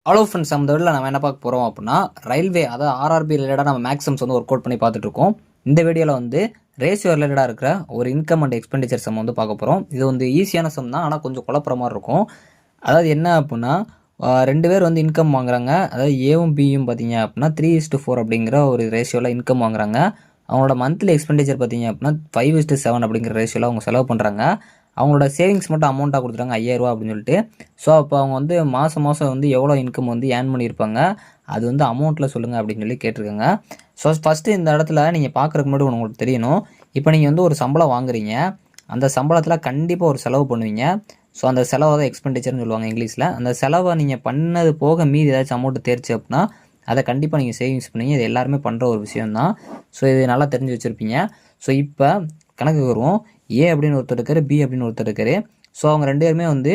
Hello friends, நம்ம வீடியோவில் நம்ம என்ன பார்க்க போகிறோம் அப்படின்னா ரயில்வே, அதாவது ஆர்ஆர்பி ரிலேட்டடாக நம்ம மேக்ஸம்ஸ் வந்து ஒர்க் அவுட் பண்ணி பார்த்துட்டு இருக்கோம். இந்த வீடியோவில் வந்து ரேஷியோ ரிலேட்டடாக இருக்கிற ஒரு இன்கம் அண்ட் எக்ஸ்பெண்டிச்சர் சம் வந்து பார்க்க போகிறோம். இது வந்து ஈஸியான சம் தான், ஆனால் கொஞ்சம் குழப்புற மாதிரி இருக்கும். அதாவது என்ன அப்படின்னா, ரெண்டு பேர் வந்து இன்கம் வாங்குறாங்க. அதாவது ஏவும் பியும் பார்த்தீங்க அப்படின்னா 3:4 அப்படிங்கிற ஒரு ரேஷியோவில் இன்கம் வாங்குறாங்க. அவங்களோட மந்த்லி எக்ஸ்பெண்டிச்சர் பார்த்தீங்க அப்படின்னா 5:7 அப்படிங்கிற ரேஷியோவில் அவங்க செலவு பண்ணுறாங்க. அவங்களோட சேவிங்ஸ் மட்டும் அமௌண்ட்டாக கொடுத்துட்டாங்க 5000 ரூபா அப்படின்னு சொல்லிட்டு. ஸோ அப்போ அவங்க வந்து மாதம் வந்து எவ்வளோ இன்கம் வந்து ஏர்ன் பண்ணியிருப்பாங்க, அது வந்து அமௌண்ட்டில் சொல்லுங்கள் அப்படின்னு சொல்லி கேட்டிருக்காங்க. ஸோ ஃபஸ்ட்டு இந்த இடத்துல நீங்கள் பார்க்குறதுக்கு முன்னாடி உங்களுக்கு தெரியணும், இப்போ நீங்கள் வந்து ஒரு சம்பளம் வாங்குறீங்க, அந்த சம்பளத்தில் கண்டிப்பாக ஒரு செலவு பண்ணுவீங்க. ஸோ அந்த செலவை தான் எக்ஸ்பெண்டிச்சர்னு சொல்லுவாங்க இங்கிலீஷில். அந்த செலவை நீங்கள் பண்ணது போக மீதி ஏதாச்சும் அமௌண்ட்டு தேர்ச்சி அப்படின்னா அதை கண்டிப்பாக நீங்கள் சேவிங்ஸ் பண்ணுவீங்க. இது எல்லாருமே பண்ணுற ஒரு விஷயம்தான். ஸோ இது நல்லா தெரிஞ்சு வச்சுருப்பீங்க. ஸோ இப்போ கணக்கு வருவோம். ஏ அப்படின்னு ஒருத்தர் இருக்காரு, பி அப்படின்னு ஒருத்தர் இருக்காரு. ஸோ அவங்க ரெண்டு பேருமே வந்து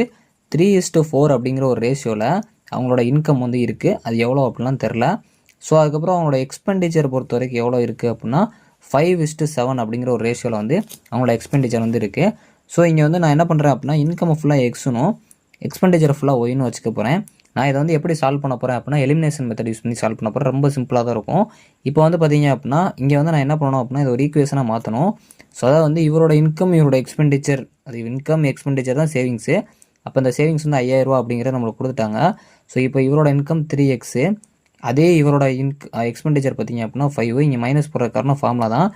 3:4 அப்படிங்கிற ஒரு ரேஷியோவில் அவங்களோட இன்கம் வந்து இருக்குது. அது எவ்வளோ அப்படிலாம் தெரில. ஸோ அதுக்கப்புறம் அவங்களோட எக்ஸ்பெண்டிச்சர் பொறுத்த வரைக்கும் எவ்வளோ இருக்குது அப்படின்னா 5:7 அப்படிங்கிற ஒரு ரேஷியோவில் வந்து அவங்களோட எக்ஸ்பெண்டிச்சர் வந்து இருக்குது. ஸோ இங்கே வந்து நான் என்ன பண்ணுறேன் அப்படின்னா இன்கம் ஃபுல்லாக எக்ஸுனும் எக்ஸ்பெண்டிச்சர் ஃபுல்லாக ஒய்னு வச்சுக்க போகிறேன். நான் இதை வந்து எப்படி சால்வ் பண்ண போகிறேன் அப்படின்னா எலிமினேஷன் மெத்தட் யூஸ் பண்ணி சால்வ் பண்ண போகிறேன். ரொம்ப சிம்பிளாக தான் இருக்கும். இப்போ வந்து பார்த்தீங்க அப்படின்னா இங்கே வந்து நான் என்ன பண்ணணும் அப்படின்னா இது ஒரு ஈக்குவேஷனாக மாற்றணும். ஸோ அதாவது வந்து இவரோட இன்கம் இவரோட எக்ஸ்பெண்டிச்சர், அது இன்கம் எக்ஸ்பெண்டிச்சர் தான் சேவிங்ஸு. அப்போ இந்த சேவிங்ஸ் வந்து 5000 ரூபா அப்படிங்கிறத நம்மளுக்கு கொடுத்துட்டாங்க. ஸோ இப்போ இவரோட இன்கம் 3x, அதே இவரோட எக்ஸ்பெண்டிச்சர் பார்த்தீங்க அப்படின்னா 5. இங்கே மைனஸ் போடுற காரணம் ஃபார்முலா தான்.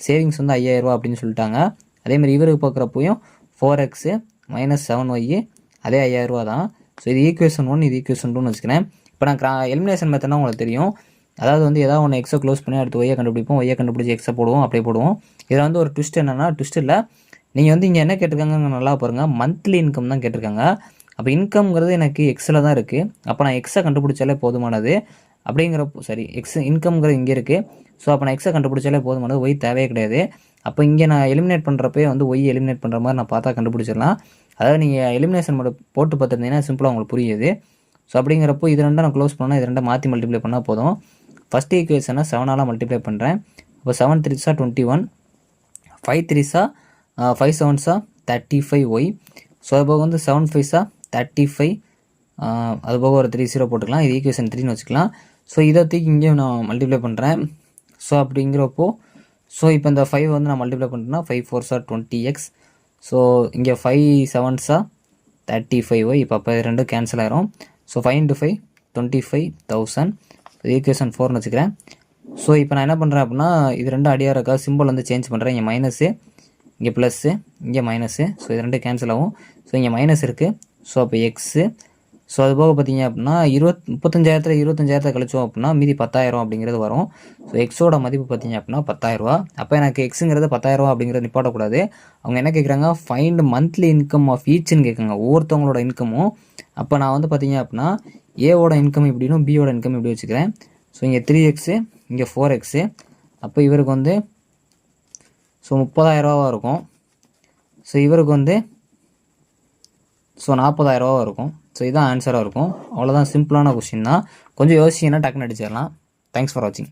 சேவிங்ஸ் வந்து 5000 ரூபா அப்படின்னு சொல்லிட்டாங்க. அதேமாதிரி இவருக்கு பார்க்குறப்பையும் 4x - 7y அதே 5000 ரூபா தான். ஸோ இது ஈக்குவேஷன் 1, இது ஈக்குவேஷன் 2ன்னு வச்சுக்கிறேன். இப்போ நான் எலிமினேஷன் மெத்தட்னா உங்களுக்கு தெரியும். அதாவது வந்து ஏதாவது ஒன்று எக்ஸை க்ளோஸ் பண்ணி அடுத்து ஒய்யை கண்டுபிடிப்போம், ஒய்யை கண்டுபிடிச்சி எக்ஸை போடுவோம், அப்படியே போடுவோம். இதில் வந்து ஒரு ட்விஸ்ட் என்னென்னா, ட்விஸ்ட் இல்லை, நீங்கள் வந்து இங்கே என்ன கேட்டிருக்காங்க நல்லா பாருங்கள், மந்த்லி இன்கம் தான் கேட்டிருக்காங்க. அப்போ இன்கம்ங்கிறது எனக்கு எக்ஸில் தான் இருக்குது. அப்போ நான் எக்ஸை கண்டுபிடிச்சாலே போதுமானது. அப்படிங்கிறப்போ சரி, இன்கம்ங்கிறது இங்கே இருக்குது. ஸோ அப்போ நான் எக்ஸை கண்டுபிடிச்சாலே போதுமானது, ஒய் தேவையே கிடையாது. அப்போ இங்கே நான் எலிமினேட் பண்ணுறப்பே வந்து ஒய் எலிமினேட் பண்ணுற மாதிரி நான் பார்த்தா கண்டுபிடிச்சிடலாம். அதாவது நீங்கள் எலிமினேஷன் மட்டும் போட்டு பார்த்துருந்தீங்கன்னா சிம்பிளாக உங்களுக்கு புரியுது. ஸோ அப்படிங்கிறப்போ இது ரெண்டும் நான் க்ளோஸ் பண்ணால் இது ரெண்டை மாற்றி மல்டிப்ளை பண்ணால் போதும். ஃபஸ்ட் ஈக்குவேஷனை 7ஆல் மல்டிப்ளை பண்ணுறேன். இப்போ 7 3s 21, 5 3s 5 7s 35y. So அது போக வந்து 7 5s 35, அது போக ஒரு 30 போட்டுக்கலாம். இது ஈக்குவேஷன் 3ன்னு வச்சுக்கலாம். ஸோ இதை தூக்கி இங்கேயும் நான் மல்டிப்ளை பண்ணுறேன். ஸோ அப்படிங்கிறப்போ ஸோ இப்போ இந்த 5 வந்து நான் மல்டிப்ளை பண்ணுறேன்னா 5 4s 20x. ஸோ இங்கே 5 7s 35y. இப்போ அப்போ இது ரெண்டும் கேன்சல் ஆயிரும். ஸோ 5 × 5 25,000. ஈக்குவேஷன் 4ன்னு வச்சுக்கிறேன். ஸோ இப்போ நான் என்ன பண்ணுறேன் அப்படின்னா இது ரெண்டும் அடியாக இருக்கா சிம்பிள் வந்து சேஞ்ச் பண்ணுறேன். இங்கே மைனஸு, இங்கே ப்ளஸ்ஸு, இங்கே மைனஸு. ஸோ இது ரெண்டும் கேன்சல் ஆகும். ஸோ இங்கே மைனஸ் இருக்குது. ஸோ அப்போ எக்ஸு. ஸோ அது போக பார்த்தீங்க அப்படின்னா 35,000 கழிச்சோம் அப்படின்னா மீதி 10,000 அப்படிங்கிறது வரும். ஸோ எக்ஸோட மதிப்பு பார்த்தீங்க அப்படின்னா 10,000 ரூபா. அப்போ எனக்கு எக்ஸுங்கிறது 10,000 ரூபா அப்படிங்கிறது நிப்பாட்டக்கூடாது. அவங்க என்ன கேட்குறாங்க, ஃபைண்ட் மந்த்லி இன்கம் ஆஃப் ஈச்சுன்னு கேட்குறாங்க, ஒவ்வொருத்தவங்களோட இன்கமும். அப்போ நான் வந்து பார்த்தீங்க அப்படின்னா ஏவோட இன்கம் இப்படினும் பியோட இன்கம் இப்படி வச்சுக்கிறேன். ஸோ இங்கே 3x, இங்கே 4x. அப்போ இவருக்கு வந்து ஸோ 30,000 ரூபாவாக இருக்கும். ஸோ இவருக்கு வந்து ஸோ 40,000 ரூபாவாக இருக்கும். ஸோ இதுதான் ஆன்சராக இருக்கும். அவ்வளோதான், சிம்பிளான கொஸ்டின் தான். கொஞ்சம் யோசிச்சிங்கன்னா டக்குன்னு அடிச்சிடலாம். தேங்க்ஸ் ஃபார் வாட்சிங்.